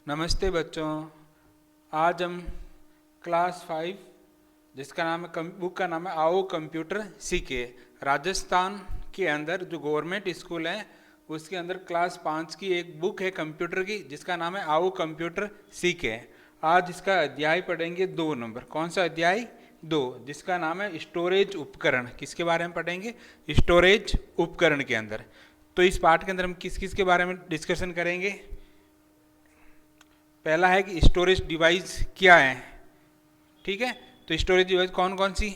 नमस्ते बच्चों। आज हम क्लास 5 जिसका नाम है बुक का नाम है आओ कंप्यूटर सीखे। राजस्थान के अंदर जो गवर्नमेंट स्कूल है उसके अंदर क्लास 5 की एक बुक है कंप्यूटर की जिसका नाम है आओ कंप्यूटर सीखे। आज इसका अध्याय पढ़ेंगे 2 नंबर। कौन सा अध्याय? 2, जिसका नाम है स्टोरेज उपकरण। किसके बारे में पढ़ेंगे? स्टोरेज उपकरण के अंदर। तो इस पाठ के अंदर हम किस किस के बारे में डिस्कशन करेंगे? पहला है कि स्टोरेज डिवाइस क्या है। ठीक है, तो स्टोरेज डिवाइस कौन कौन सी?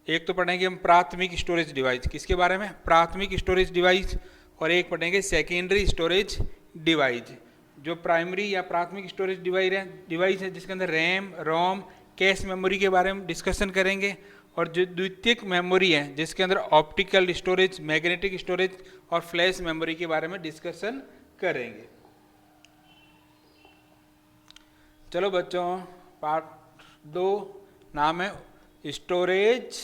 एक तो पढ़ेंगे हम प्राथमिक स्टोरेज डिवाइस। किसके बारे में? प्राथमिक स्टोरेज डिवाइस। और एक पढ़ेंगे सेकेंडरी स्टोरेज डिवाइस। जो प्राइमरी या प्राथमिक स्टोरेज डिवाइस है जिसके अंदर रैम, रोम, कैश मेमोरी के बारे में डिस्कशन करेंगे। और जो द्वितीयक मेमोरी है जिसके अंदर ऑप्टिकल स्टोरेज, मैग्नेटिक स्टोरेज और फ्लैश मेमोरी के बारे में डिस्कशन करेंगे। चलो बच्चों, पार्ट 2 नाम है स्टोरेज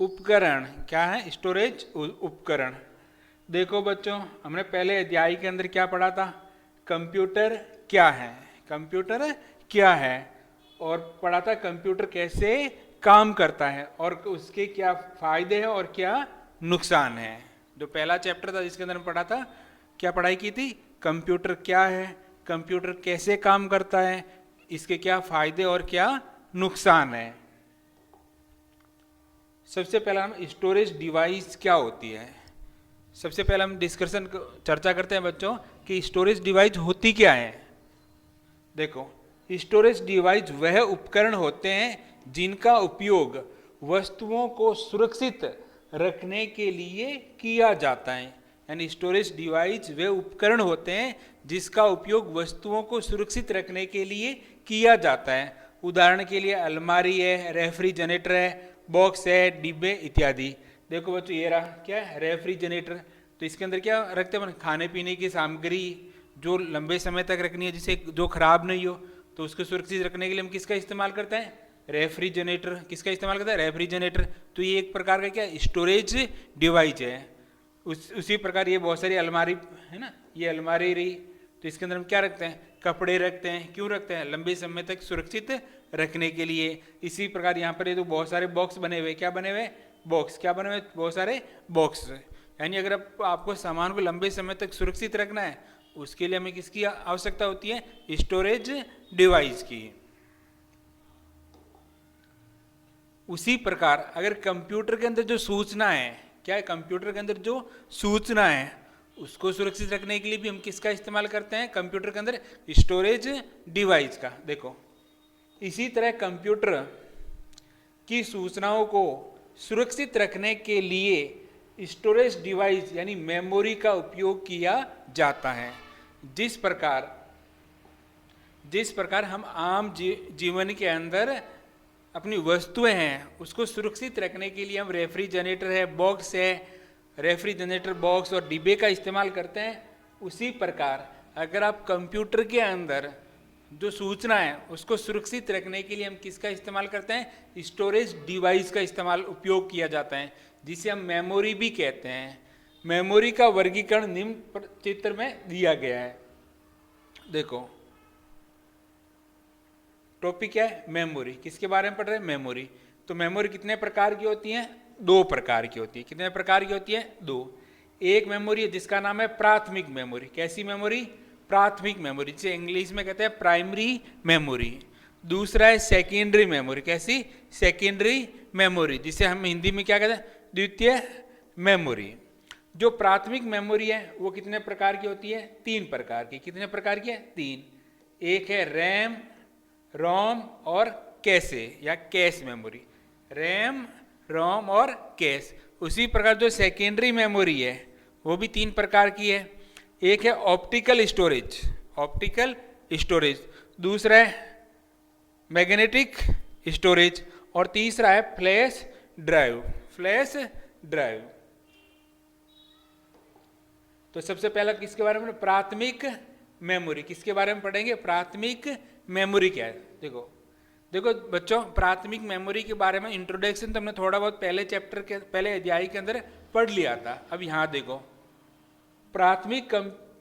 उपकरण। क्या है? स्टोरेज उपकरण। देखो बच्चों, हमने पहले अध्याय के अंदर क्या पढ़ा था? कंप्यूटर क्या है। कंप्यूटर क्या है और पढ़ा था कंप्यूटर कैसे काम करता है और उसके क्या फायदे हैं और क्या नुकसान है। जो पहला चैप्टर था जिसके अंदर हम पढ़ा था, क्या पढ़ाई की थी? कंप्यूटर क्या है, कंप्यूटर कैसे काम करता है, इसके क्या फायदे और क्या नुकसान है। सबसे पहला हम स्टोरेज डिवाइस क्या होती है। सबसे पहले हम चर्चा करते हैं बच्चों कि स्टोरेज डिवाइस होती क्या है। देखो, स्टोरेज डिवाइस वह उपकरण होते हैं जिनका उपयोग वस्तुओं को सुरक्षित रखने के लिए किया जाता है। यानी स्टोरेज डिवाइस वे उपकरण होते हैं जिसका उपयोग वस्तुओं को सुरक्षित रखने के लिए किया जाता है। उदाहरण के लिए अलमारी है, रेफ्रिजरेटर है, बॉक्स है, डिब्बे इत्यादि। देखो बच्चों, ये रहा क्या है? रेफ्रिजरेटर। तो इसके अंदर क्या रखते हैं? खाने पीने की सामग्री जो लंबे समय तक रखनी है, जिसे जो खराब नहीं हो, तो उसको सुरक्षित रखने के लिए हम किसका इस्तेमाल करते हैं? रेफ्रिजरेटर। किसका इस्तेमाल करते हैं? रेफ्रिजरेटर। तो ये एक प्रकार का क्या स्टोरेज डिवाइस है। उसी प्रकार ये बहुत सारी अलमारी है ना, ये अलमारी रही, तो इसके अंदर हम क्या रखते हैं? कपड़े रखते हैं। क्यों रखते हैं? लंबे समय तक सुरक्षित रखने के लिए। इसी प्रकार यहाँ पर ये तो बहुत सारे बॉक्स बने हुए। क्या बने हुए? बॉक्स। क्या बने हुए? बहुत सारे बॉक्स। यानी अगर आपको सामान को लंबे समय तक सुरक्षित रखना है, उसके लिए हमें किसकी आवश्यकता होती है? स्टोरेज डिवाइस की। उसी प्रकार अगर कंप्यूटर के अंदर जो सूचना है, क्या है? कंप्यूटर के अंदर जो सूचना है उसको सुरक्षित रखने के लिए भी हम किसका इस्तेमाल करते हैं? कंप्यूटर के अंदर स्टोरेज डिवाइस का। देखो, इसी तरह कंप्यूटर की सूचनाओं को सुरक्षित रखने के लिए स्टोरेज डिवाइस यानी मेमोरी का उपयोग किया जाता है। जिस प्रकार हम आम जीवन के अंदर अपनी वस्तुएं हैं उसको सुरक्षित रखने के लिए हम रेफ्रिजरेटर है, बॉक्स है, रेफ्रिजरेटर, बॉक्स और डिब्बे का इस्तेमाल करते हैं, उसी प्रकार अगर आप कंप्यूटर के अंदर जो सूचना है उसको सुरक्षित रखने के लिए हम किसका इस्तेमाल करते हैं? स्टोरेज डिवाइस का उपयोग किया जाता है, जिसे हम मेमोरी भी कहते हैं। मेमोरी का वर्गीकरण निम्न चित्र में दिया गया है। देखो, टॉपिक क्या है? मेमोरी। किसके बारे में पढ़ रहे हैं? मेमोरी। तो मेमोरी कितने प्रकार की होती है? 2 प्रकार की होती है। कितने प्रकार की होती है? 2। एक मेमोरी है जिसका नाम है प्राथमिक मेमोरी। कैसी मेमोरी? प्राथमिक मेमोरी, जिसे इंग्लिश में कहते हैं प्राइमरी मेमोरी। दूसरा है सेकेंडरी मेमोरी। कैसी? सेकेंडरी मेमोरी, जिसे हम हिंदी में क्या कहते हैं? द्वितीय मेमोरी। जो प्राथमिक मेमोरी है वो कितने प्रकार की होती है? 3 प्रकार की। कितने प्रकार की है? 3। एक है रैम, रोम और कैशे या कैश मेमोरी। रैम, रोम और कैश। उसी प्रकार जो सेकेंडरी मेमोरी है वो भी 3 प्रकार की है। एक है ऑप्टिकल स्टोरेज, ऑप्टिकल स्टोरेज। दूसरा है मैग्नेटिक स्टोरेज और तीसरा है फ्लैश ड्राइव, फ्लैश ड्राइव। तो सबसे पहला किसके बारे में? प्राथमिक मेमोरी। किसके बारे में पढ़ेंगे? प्राथमिक मेमोरी क्या है। देखो बच्चों, प्राथमिक मेमोरी के बारे में इंट्रोडक्शन तो हमने थोड़ा बहुत पहले चैप्टर के पहले अध्याय के अंदर पढ़ लिया था। अब यहाँ देखो, प्राथमिक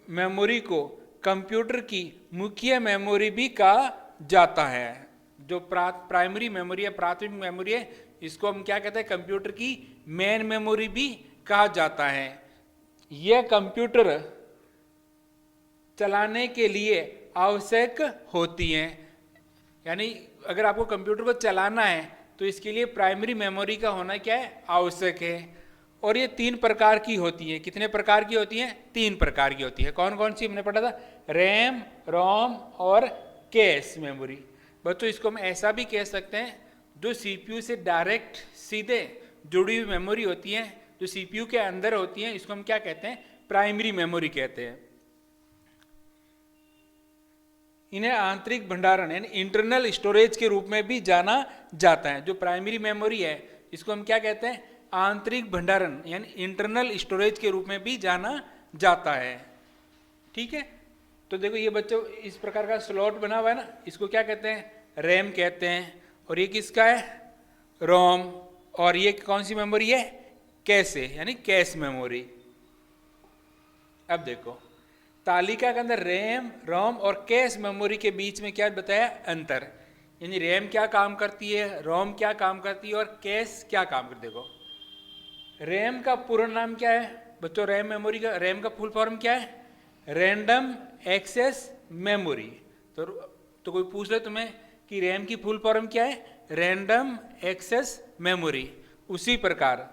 मेमोरी को कंप्यूटर की मुख्य मेमोरी भी कहा जाता है। जो प्राइमरी मेमोरी है, प्राथमिक मेमोरी है, इसको हम क्या कहते हैं, कंप्यूटर की मेन मेमोरी भी कहा जाता है। यह कंप्यूटर चलाने के लिए आवश्यक होती हैं। यानी अगर आपको कंप्यूटर को चलाना है तो इसके लिए प्राइमरी मेमोरी का होना क्या है, आवश्यक है। और ये 3 प्रकार की होती है। कितने प्रकार की होती हैं? 3 प्रकार की होती है। कौन कौन सी हमने पढ़ा था? रैम, रोम और कैश मेमोरी। बच्चों इसको हम ऐसा भी कह सकते हैं, जो सीपीयू से डायरेक्ट सीधे जुड़ी हुई मेमोरी होती है, जो सीपीयू के अंदर होती है, इसको हम क्या कहते हैं? प्राइमरी मेमोरी कहते हैं। इन्हें आंतरिक भंडारण यानी इंटरनल स्टोरेज के रूप में भी जाना जाता है। जो प्राइमरी मेमोरी है इसको हम क्या कहते हैं? आंतरिक भंडारण यानी इंटरनल स्टोरेज के रूप में भी जाना जाता है। ठीक है, तो देखो ये बच्चों इस प्रकार का स्लॉट बना हुआ है ना, इसको क्या कहते हैं? रैम कहते हैं। और ये किसका है? रोम। और ये कौन सी मेमोरी है? कैश है, यानी कैश मेमोरी। अब देखो तालिका के अंदर रैम, रोम और कैश मेमोरी के बीच में क्या बताया? अंतर। यानी रैम क्या काम करती है, रोम क्या काम करती है और कैश क्या काम करती है। देखो रैम का पूरा नाम क्या है बच्चों? रैम मेमोरी का रैम का फुल फॉर्म क्या है? Random access memory. तो कोई पूछ ले तुम्हें कि रैम की फुल फॉर्म क्या है? Random access memory. उसी प्रकार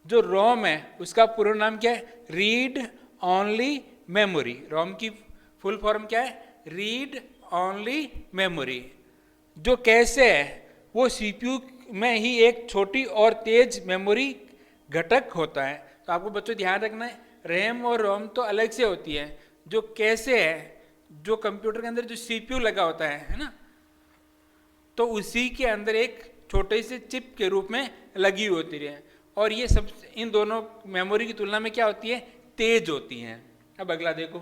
जो रोम है उसका पूरा नाम क्या है? Read only memory. रोम की फुल फॉर्म क्या है? Read only memory. जो कैश है वो सीपीयू में ही एक छोटी और तेज मेमोरी घटक होता है। तो आपको बच्चों ध्यान रखना है, रैम और रोम तो अलग से होती है। जो कैसे है, जो कंप्यूटर के अंदर जो सीपीयू लगा होता है ना, तो उसी के अंदर एक छोटे से चिप के रूप में लगी होती है। और ये सब इन दोनों मेमोरी की तुलना में क्या होती है? तेज होती हैं। अब अगला देखो,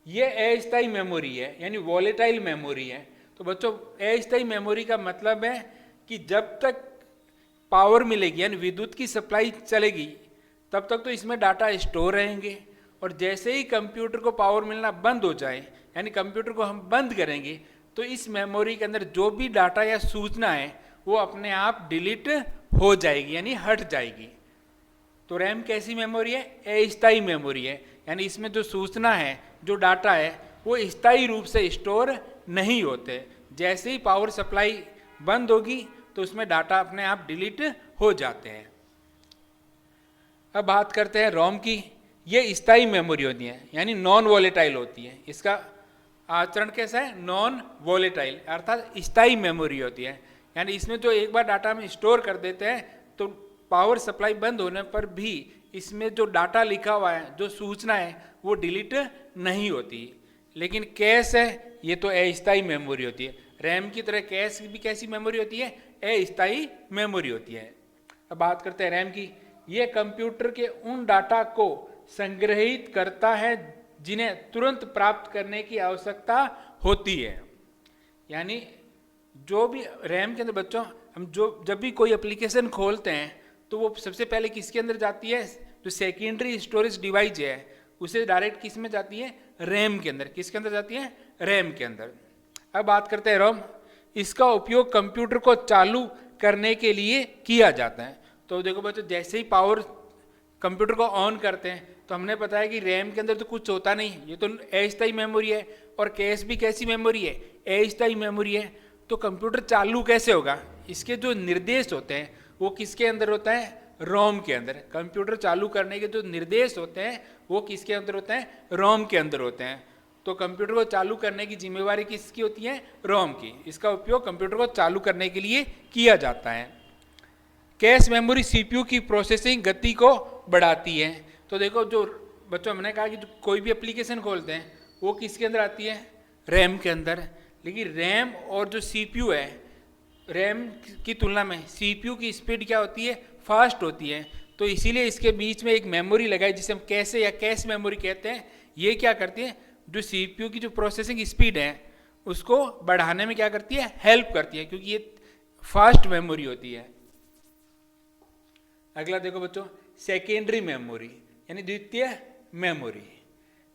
ये अस्थायी मेमोरी है यानी वॉलेटाइल मेमोरी है। तो बच्चों अस्थायी मेमोरी का मतलब है कि जब तक पावर मिलेगी यानी विद्युत की सप्लाई चलेगी तब तक तो इसमें डाटा स्टोर रहेंगे, और जैसे ही कंप्यूटर को पावर मिलना बंद हो जाए यानी कंप्यूटर को हम बंद करेंगे तो इस मेमोरी के अंदर जो भी डाटा या सूचना है वो अपने आप डिलीट हो जाएगी यानी हट जाएगी। तो रैम कैसी मेमोरी है? अस्थायी मेमोरी है, यानी इसमें जो सूचना है, जो डाटा है, वो स्थायी रूप से स्टोर नहीं होते। जैसे ही पावर सप्लाई बंद होगी तो उसमें डाटा अपने आप डिलीट हो जाते हैं। अब बात करते हैं रोम की। ये स्थायी मेमोरी होती है यानी नॉन वॉलेटाइल होती है। इसका आचरण कैसा है? नॉन वॉलेटाइल, अर्थात स्थायी मेमोरी होती है। यानी इसमें जो एक बार डाटा हम स्टोर कर देते हैं तो पावर सप्लाई बंद होने पर भी इसमें जो डाटा लिखा हुआ है, जो सूचना है, वो डिलीट नहीं होती। लेकिन कैश है ये तो अस्थायी मेमोरी होती है। रैम की तरह कैश भी कैसी मेमोरी होती है? अस्थायी मेमोरी होती है। अब बात करते हैं रैम की। ये कंप्यूटर के उन डाटा को संग्रहित करता है जिन्हें तुरंत प्राप्त करने की आवश्यकता होती है। यानी जो भी रैम के अंदर बच्चों हम जब भी कोई एप्लीकेशन खोलते हैं तो वो सबसे पहले किसके अंदर जाती है? जो सेकेंडरी स्टोरेज डिवाइस है उसे डायरेक्ट किस में जाती है? रैम के अंदर। किसके अंदर जाती है? रैम के अंदर। अब बात करते हैं रोम। इसका उपयोग कंप्यूटर को चालू करने के लिए किया जाता है। तो देखो बच्चों जैसे ही पावर कंप्यूटर को ऑन करते हैं तो हमने बताया कि रैम के अंदर तो कुछ होता नहीं, ये तो अस्थायी मेमोरी है। और कैश भी कैसी मेमोरी है? अस्थायी मेमोरी है। तो कंप्यूटर चालू कैसे होगा? इसके जो निर्देश होते हैं वो किसके अंदर होता है? रोम के अंदर। कंप्यूटर चालू करने के जो निर्देश होते हैं वो किसके अंदर होते हैं? रोम के अंदर होते हैं। तो कंप्यूटर को चालू करने की जिम्मेवारी किसकी होती है? रोम की। इसका उपयोग कंप्यूटर को चालू करने के लिए किया जाता है। कैश मेमोरी सीपीयू की प्रोसेसिंग गति को बढ़ाती है। तो देखो जो बच्चों हमने कहा कि जो कोई भी एप्लीकेशन खोलते हैं वो किसके अंदर आती है? रैम के अंदर। लेकिन रैम और जो सीपीयू है, रैम की तुलना में सीपीयू की स्पीड क्या होती है? फास्ट होती है। तो इसीलिए इसके बीच में एक मेमोरी लगाई जिसे हम कैशे या कैश मेमोरी कहते हैं। ये क्या करती है? जो सीपीयू की जो प्रोसेसिंग स्पीड है उसको बढ़ाने में क्या करती है? हेल्प करती है, क्योंकि ये फास्ट मेमोरी होती है। अगला देखो बच्चों, सेकेंडरी मेमोरी यानी द्वितीय मेमोरी।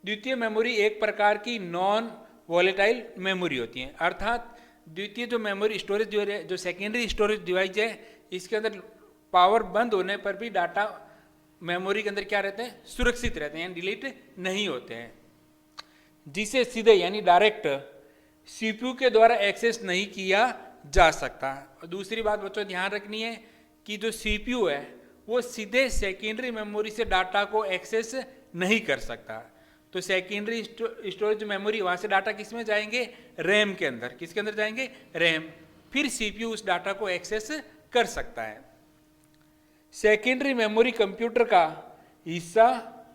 द्वितीय मेमोरी एक प्रकार की नॉन वॉलेटाइल मेमोरी होती है, अर्थात द्वितीय जो मेमोरी स्टोरेज जो सेकेंडरी स्टोरेज डिवाइस है, इसके अंदर पावर बंद होने पर भी डाटा मेमोरी के अंदर क्या रहते हैं, सुरक्षित रहते हैं, डिलीट नहीं होते हैं, जिसे सीधे यानी डायरेक्ट सीपीयू के द्वारा एक्सेस नहीं किया जा सकता। और दूसरी बात बच्चों ध्यान रखनी है कि जो सीपीयू है वो सीधे सेकेंडरी मेमोरी से डाटा को एक्सेस नहीं कर सकता। तो सेकेंडरी स्टोरेज मेमोरी, वहां से डाटा किस में जाएंगे, रैम के अंदर। किसके अंदर जाएंगे, रैम। फिर सीपीयू उस डाटा को एक्सेस कर सकता है। सेकेंडरी मेमोरी कंप्यूटर का हिस्सा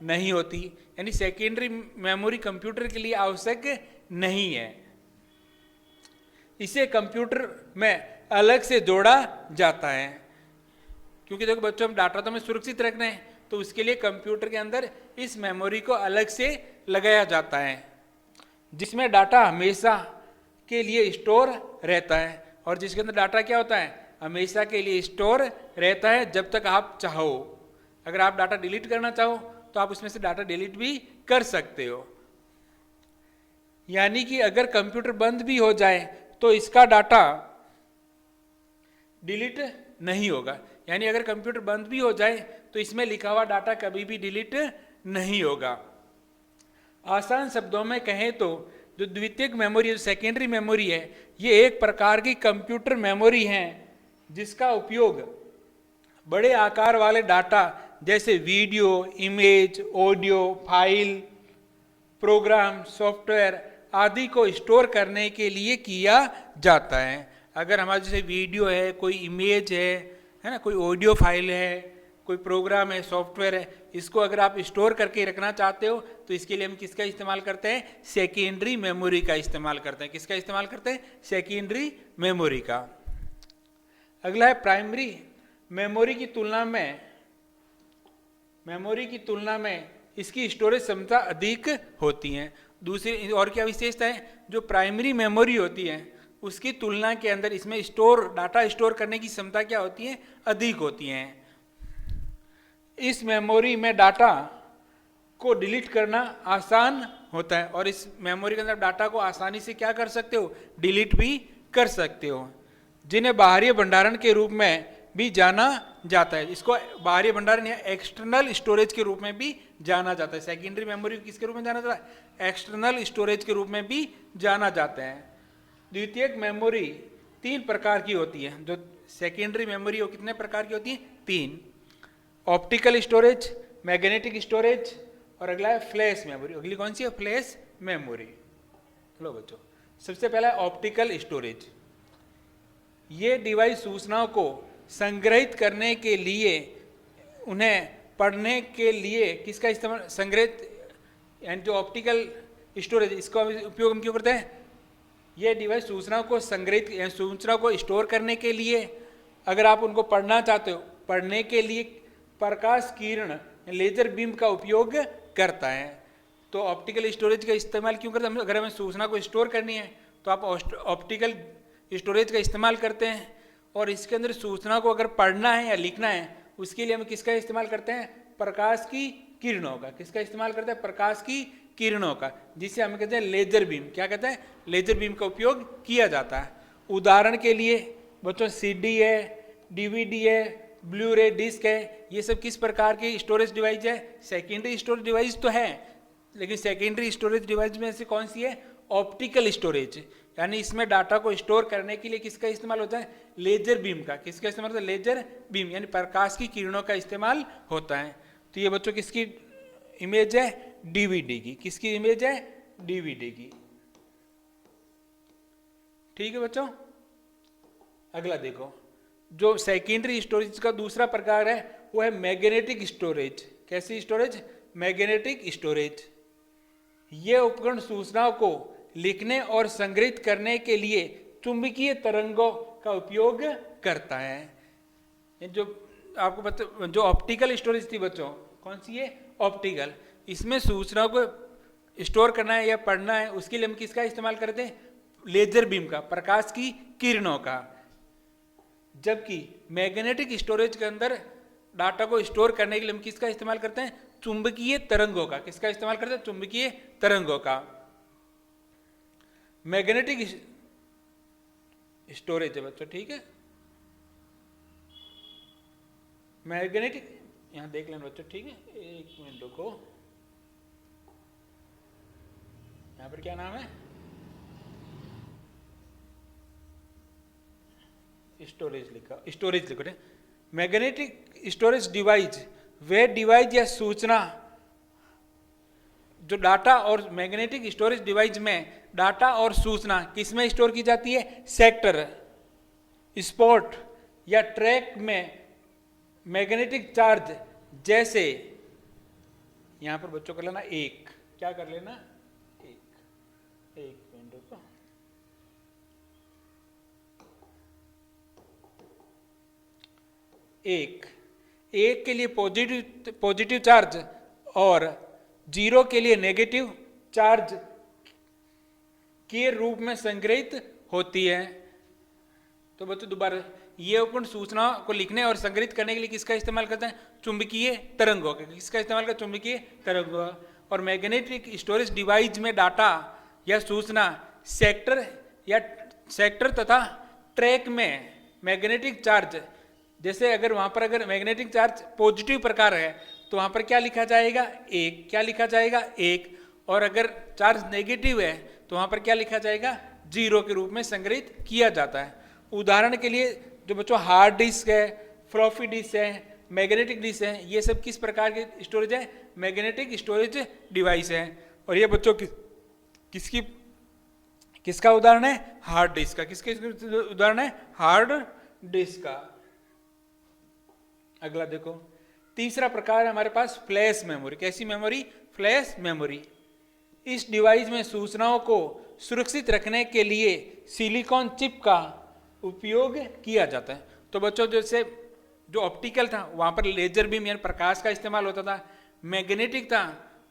नहीं होती, यानी सेकेंडरी मेमोरी कंप्यूटर के लिए आवश्यक नहीं है, इसे कंप्यूटर में अलग से जोड़ा जाता है। क्योंकि देखो बच्चों, हम डाटा तो हमें सुरक्षित रखना है, तो उसके लिए कंप्यूटर के अंदर इस मेमोरी को अलग से लगाया जाता है, जिसमें डाटा हमेशा के लिए स्टोर रहता है। और जिसके अंदर डाटा क्या होता है, हमेशा के लिए स्टोर रहता है जब तक आप चाहो। अगर आप डाटा डिलीट करना चाहो तो आप उसमें से डाटा डिलीट भी कर सकते हो। यानी कि अगर कंप्यूटर बंद भी हो जाए तो इसका डाटा डिलीट नहीं होगा। यानी अगर कंप्यूटर बंद भी हो जाए तो इसमें लिखा हुआ डाटा कभी भी डिलीट नहीं होगा। आसान शब्दों में कहें तो जो द्वितीयक मेमोरी, जो सेकेंडरी मेमोरी है, ये एक प्रकार की कंप्यूटर मेमोरी है जिसका उपयोग बड़े आकार वाले डाटा जैसे video, image, audio, file, program, software आदि को स्टोर करने के लिए किया जाता है। अगर हमारे जैसे वीडियो है, कोई इमेज है ना, कोई ऑडियो फाइल है, कोई प्रोग्राम है, सॉफ्टवेयर है, इसको अगर आप स्टोर करके रखना चाहते हो तो इसके लिए हम किसका इस्तेमाल करते हैं, सेकेंडरी मेमोरी का इस्तेमाल करते हैं। किसका इस्तेमाल करते हैं, सेकेंडरी मेमोरी का। अगला है प्राइमरी मेमोरी की तुलना में इसकी स्टोरेज क्षमता अधिक होती है। दूसरी और क्या विशेषता है, जो प्राइमरी मेमोरी होती है उसकी तुलना के अंदर इसमें डाटा स्टोर करने की क्षमता क्या होती है, अधिक होती है। इस मेमोरी में डाटा को डिलीट करना आसान होता है और इस मेमोरी के अंदर डाटा को आसानी से क्या कर सकते हो, डिलीट भी कर सकते हो, जिन्हें बाहरी भंडारण के रूप में भी जाना जाता है। इसको बाहरी भंडारण या एक्सटर्नल स्टोरेज के रूप में भी जाना जाता है। सेकेंडरी मेमोरी को किसके रूप में जाना जाता है, एक्सटर्नल स्टोरेज के रूप में भी जाना जाता है। द्वितीयक मेमोरी 3 प्रकार की होती है। जो सेकेंडरी मेमोरी वो कितने प्रकार की होती है, 3। ऑप्टिकल स्टोरेज, मैग्नेटिक स्टोरेज और अगला है फ्लैश मेमोरी। अगली कौन सी है, फ्लैश मेमोरी। लो बच्चों, सबसे पहला है ऑप्टिकल स्टोरेज। ये डिवाइस सूचनाओं को संग्रहित करने के लिए, उन्हें पढ़ने के लिए किसका इस्तेमाल, संग्रहित यानी जो ऑप्टिकल स्टोरेज, इसका उपयोग हम क्यों करते हैं, ये डिवाइस सूचनाओं को संग्रहित यानी सूचनाओं को स्टोर करने के लिए, अगर आप उनको पढ़ना चाहते हो, पढ़ने के लिए प्रकाश किरण लेजर बीम का उपयोग करता है। तो ऑप्टिकल स्टोरेज का इस्तेमाल क्यों करते हैं, अगर हमें सूचना को स्टोर करनी है तो आप ऑप्टिकल स्टोरेज का इस्तेमाल करते हैं। और इसके अंदर सूचना को अगर पढ़ना है या लिखना है उसके लिए हम किसका इस्तेमाल करते हैं, प्रकाश की किरणों का। किसका इस्तेमाल करते हैं, प्रकाश की किरणों का, जिसे हम कहते हैं लेजर बीम। क्या कहते हैं, लेजर बीम का उपयोग किया जाता है। उदाहरण के लिए बच्चों सीडी है, डीवीडी है, ब्लू रे डिस्क है, ये सब किस प्रकार की स्टोरेज डिवाइस है, सेकेंडरी स्टोरेज डिवाइस तो है, लेकिन सेकेंडरी स्टोरेज डिवाइस में से कौन सी है, ऑप्टिकल स्टोरेज। यानी इसमें डाटा को स्टोर करने के लिए किसका इस्तेमाल होता है, लेजर बीम का। किसका इस्तेमाल होता है, लेजर बीम, यानी प्रकाश की किरणों का इस्तेमाल होता है। तो ये बच्चों किसकी इमेज है, डीवीडी की। किसकी इमेज है, डीवीडी की। ठीक है बच्चों। अगला देखो, जो सेकेंडरी स्टोरेज का दूसरा प्रकार है वो है मैग्नेटिक स्टोरेज। कैसी स्टोरेज, मैग्नेटिक स्टोरेज। ये उपकरण सूचनाओं को लिखने और संग्रहित करने के लिए चुंबकीय तरंगों का उपयोग करता है। जो आपको पता, जो ऑप्टिकल स्टोरेज थी बच्चों, कौन सी है, ऑप्टिकल, इसमें सूचनाओं को स्टोर करना है या पढ़ना है, उसके लिए हम किसका इस्तेमाल करते हैं, लेजर बीम का, प्रकाश की किरणों का। जबकि मैग्नेटिक स्टोरेज के अंदर डाटा को स्टोर करने के लिए हम किसका इस्तेमाल करते हैं, चुंबकीय तरंगों का। किसका इस्तेमाल करते हैं? चुंबकीय तरंगों का। मैग्नेटिक स्टोरेज है बच्चों, ठीक है। मैग्नेटिक, यहां देख लेना बच्चों, ठीक है, एक मिनट रुको। यहां पर क्या नाम है? स्टोरेज लिखा, स्टोरेज लिखो। मैग्नेटिक स्टोरेज डिवाइस वे डिवाइस या सूचना जो डाटा और मैग्नेटिक स्टोरेज डिवाइस में डाटा और सूचना किसमें स्टोर की जाती है? सेक्टर, स्पॉट या ट्रैक में मैग्नेटिक चार्ज। जैसे यहां पर बच्चों कर लेना एक, क्या कर लेना? एक मिनट रुको। एक के लिए पॉजिटिव चार्ज और 0 के लिए नेगेटिव चार्ज के रूप में संग्रहित होती है। तो बच्चों दोबारा, ये उपकरण सूचना को लिखने और संग्रहित करने के लिए किसका इस्तेमाल करते हैं? चुंबकीय तरंगों का। किसका इस्तेमाल करते हैं? चुंबकीय तरंगों। और मैग्नेटिक स्टोरेज डिवाइस में डाटा या सूचना सेक्टर तथा ट्रैक में मैग्नेटिक चार्ज। जैसे अगर वहां पर अगर मैग्नेटिक चार्ज पॉजिटिव प्रकार है तो वहां पर क्या लिखा जाएगा? एक। क्या लिखा जाएगा? एक। और अगर चार्ज नेगेटिव है तो वहां पर क्या लिखा जाएगा? 0 के रूप में संग्रहित किया जाता है। उदाहरण के लिए जो बच्चों हार्ड डिस्क है, फ्लॉपी डिस्क है, मैग्नेटिक डिस्क है, ये सब किस प्रकार के स्टोरेज है? मैग्नेटिक स्टोरेज डिवाइस है। और ये बच्चों किसका उदाहरण है? हार्ड डिस्क का। किसके उदाहरण है? हार्ड डिस्क का। अगला देखो, तीसरा प्रकार है हमारे पास फ्लैश मेमोरी। कैसी मेमोरी? Flash memory. इस डिवाइस में सूचनाओं को सुरक्षित रखने के लिए सिलिकॉन चिप का उपयोग किया जाता है। तो बच्चों जैसे जो ऑप्टिकल था वहां पर लेजर बीम यानी प्रकाश का इस्तेमाल होता था, मैग्नेटिक था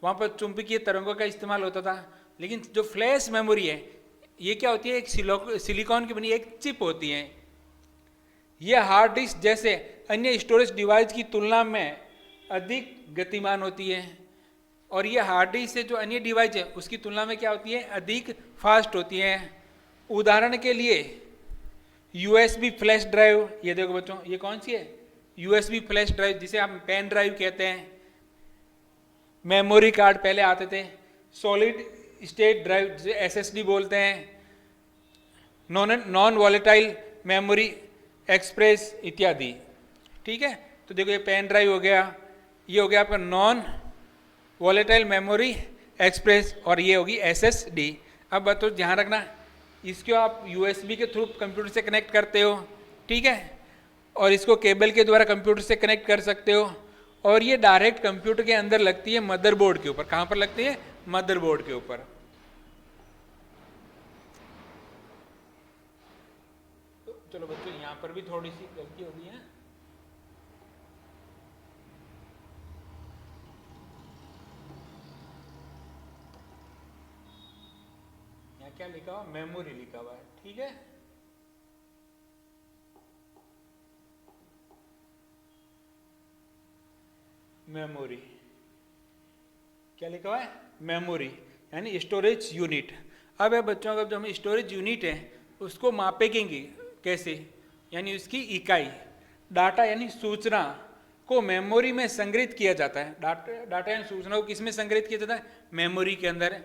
वहां पर चुंबकीय तरंगों का इस्तेमाल होता था। लेकिन जो फ्लैश मेमोरी है ये क्या होती है? एक सिलिकॉन की बनी एक चिप होती है। यह हार्ड डिस्क जैसे अन्य स्टोरेज डिवाइस की तुलना में अधिक गतिमान होती है। और ये हार्ड डिस्क से जो अन्य डिवाइस है उसकी तुलना में क्या होती है? अधिक फास्ट होती है। उदाहरण के लिए यूएसबी फ्लैश ड्राइव, ये देखो बच्चों, ये कौन सी है? यूएसबी फ्लैश ड्राइव, जिसे आप पेन ड्राइव कहते हैं। मेमोरी कार्ड पहले आते थे, सॉलिड स्टेट ड्राइव जिसे एसएसडी बोलते हैं, नॉन वॉलेटाइल मेमोरी एक्सप्रेस इत्यादि। ठीक है, तो देखो ये पेन ड्राइव हो गया, ये हो गया आपका नॉन वॉलेटाइल मेमोरी एक्सप्रेस, और ये होगी एसएसडी। अब बताओ, ध्यान रखना, इसको आप यूएसबी के थ्रू कंप्यूटर से कनेक्ट करते हो, ठीक है, और इसको केबल के द्वारा कंप्यूटर से कनेक्ट कर सकते हो, और ये डायरेक्ट कंप्यूटर के अंदर लगती है मदरबोर्ड के ऊपर। कहाँ पर लगती है? मदरबोर्ड के ऊपर। तो चलो बच्चों, यहाँ पर भी थोड़ी सी गलती हो गई है। यहाँ क्या लिखा हुआ? मेमोरी लिखा हुआ है, ठीक है। मेमोरी क्या लिखा हुआ है? मेमोरी यानी स्टोरेज यूनिट। अब है बच्चों का जो हम स्टोरेज यूनिट है उसको मापेंगे कैसे? यानी उसकी इकाई। डाटा यानी सूचना को मेमोरी में संग्रहित किया जाता है। डाटा यानी सूचना को किस में संग्रहित किया जाता है? मेमोरी के अंदर।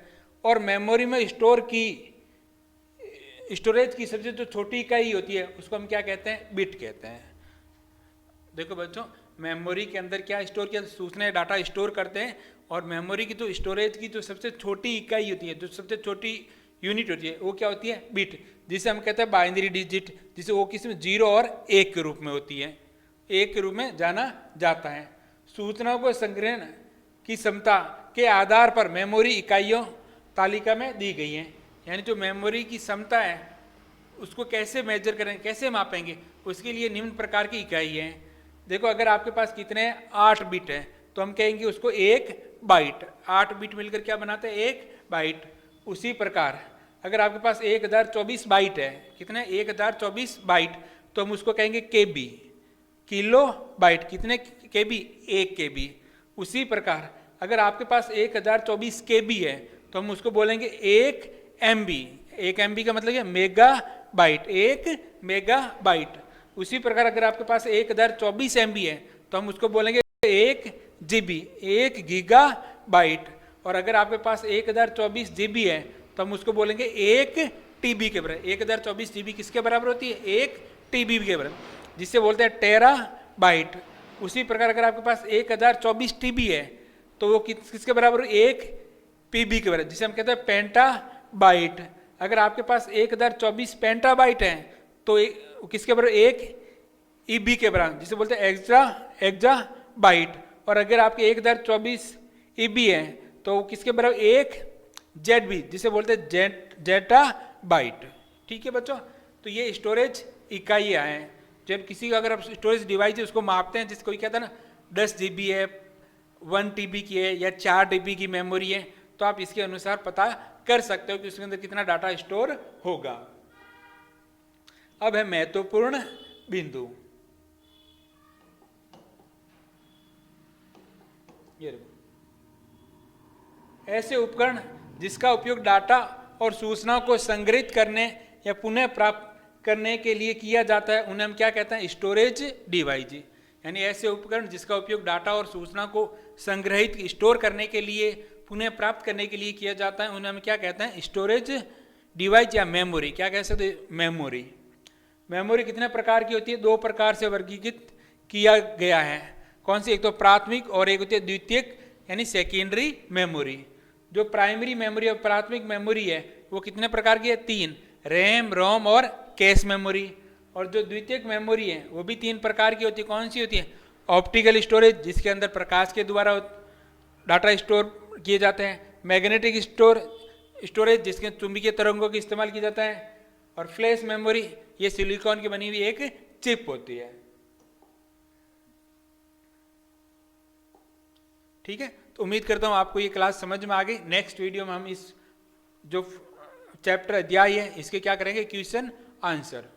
और मेमोरी में स्टोरेज की सबसे जो छोटी इकाई होती है उसको हम क्या कहते हैं? बिट कहते हैं। देखो बच्चों, मेमोरी के अंदर क्या स्टोर किया? सूचना डाटा स्टोर करते हैं, और मेमोरी की जो स्टोरेज की जो सबसे छोटी इकाई होती है, जो सबसे छोटी यूनिट होती है, वो क्या होती है? बिट, जिसे हम कहते हैं बाइनरी डिजिट, जिसे वो किसी में 0 और 1 के रूप में होती है, 1 के रूप में जाना जाता है। सूचनाओं को संग्रहण की क्षमता के आधार पर मेमोरी इकाइयों तालिका में दी गई हैं। यानी जो मेमोरी की क्षमता है उसको कैसे मेजर करें, कैसे मापेंगे? उसके लिए निम्न प्रकार की इकाई है। देखो, अगर आपके पास कितने 8 बिट है तो हम कहेंगे उसको 1 बाइट। 8 बिट मिलकर क्या बनाते हैं? 1 बाइट। उसी प्रकार अगर आपके पास 1024 बाइट है, कितने? 1024 बाइट, तो हम उसको कहेंगे केबी, किलो बाइट। कितने केबी? 1 केबी। उसी प्रकार अगर आपके पास 1024 KB है तो हम उसको बोलेंगे 1 MB। 1 MB का मतलब है मेगा बाइट, 1 मेगा बाइट। उसी प्रकार अगर आपके पास 1024 MB है तो हम उसको बोलेंगे 1 GB, 1 गीगा बाइट। और अगर आपके पास 1024 GB है तो हम उसको बोलेंगे 1 TB के बराबर। 1024 GB किसके बराबर होती है? 1 TB के बराबर, जिससे बोलते हैं टेरा बाइट। उसी प्रकार अगर आपके पास 1024 TB है तो वो किसके बराबर? 1 PB के बराबर, जिसे हम कहते हैं पेंटा बाइट। अगर आपके पास 1024 पेंटा बाइट है तो किसके बराबर? 1 EB के बराबर, जिसे बोलते हैं एक्जा बाइट। और अगर आपके 1024 EB है तो किसके बराबर? 1 ZB, जिसे बोलते हैं जेटा बाइट। ठीक है बच्चों, तो ये स्टोरेज इकाइयाँ हैं। जब किसी का अगर आप स्टोरेज डिवाइस है उसको मापते हैं, जैसे कोई कहता है ना 10 GB है, 1 TB की है या 4 TB की मेमोरी है, तो आप इसके अनुसार पता कर सकते हो कि उसके अंदर कितना डाटा स्टोर होगा। अब है महत्वपूर्ण बिंदु। ये ऐसे उपकरण जिसका उपयोग डाटा और सूचनाओं को संग्रहित करने या पुनः प्राप्त करने के लिए किया जाता है, उन्हें हम क्या कहते हैं? Storage device. यानी ऐसे उपकरण जिसका उपयोग डाटा और सूचना को संग्रहित स्टोर करने के लिए पुनः प्राप्त करने के लिए किया जाता है, उन्हें हम क्या कहते हैं? स्टोरेज डिवाइस या मेमोरी। क्या कह सकते हैं? मेमोरी। मेमोरी कितने प्रकार की होती है? 2 प्रकार से वर्गीकृत किया गया है। कौन सी? एक तो प्राथमिक और एक होती है द्वितीयक यानी सेकेंडरी मेमोरी। जो प्राइमरी मेमोरी और प्राथमिक मेमोरी है वो कितने प्रकार की है? 3, रैम, रोम और कैश मेमोरी। और जो द्वितीयक मेमोरी है वो भी 3 प्रकार की होती है। कौन सी होती है? ऑप्टिकल स्टोरेज, जिसके अंदर प्रकाश के द्वारा डाटा स्टोर किए जाते हैं। मैग्नेटिक स्टोरेज, जिसके चुंबकीय तरंगों का इस्तेमाल किया जाता है। और फ्लैश मेमोरी, ये सिलिकॉन की बनी हुई एक चिप होती है। ठीक है, तो उम्मीद करता हूँ आपको ये क्लास समझ में आ गई। नेक्स्ट वीडियो में हम इस जो चैप्टर अध्याय है इसके क्या करेंगे? Question answer.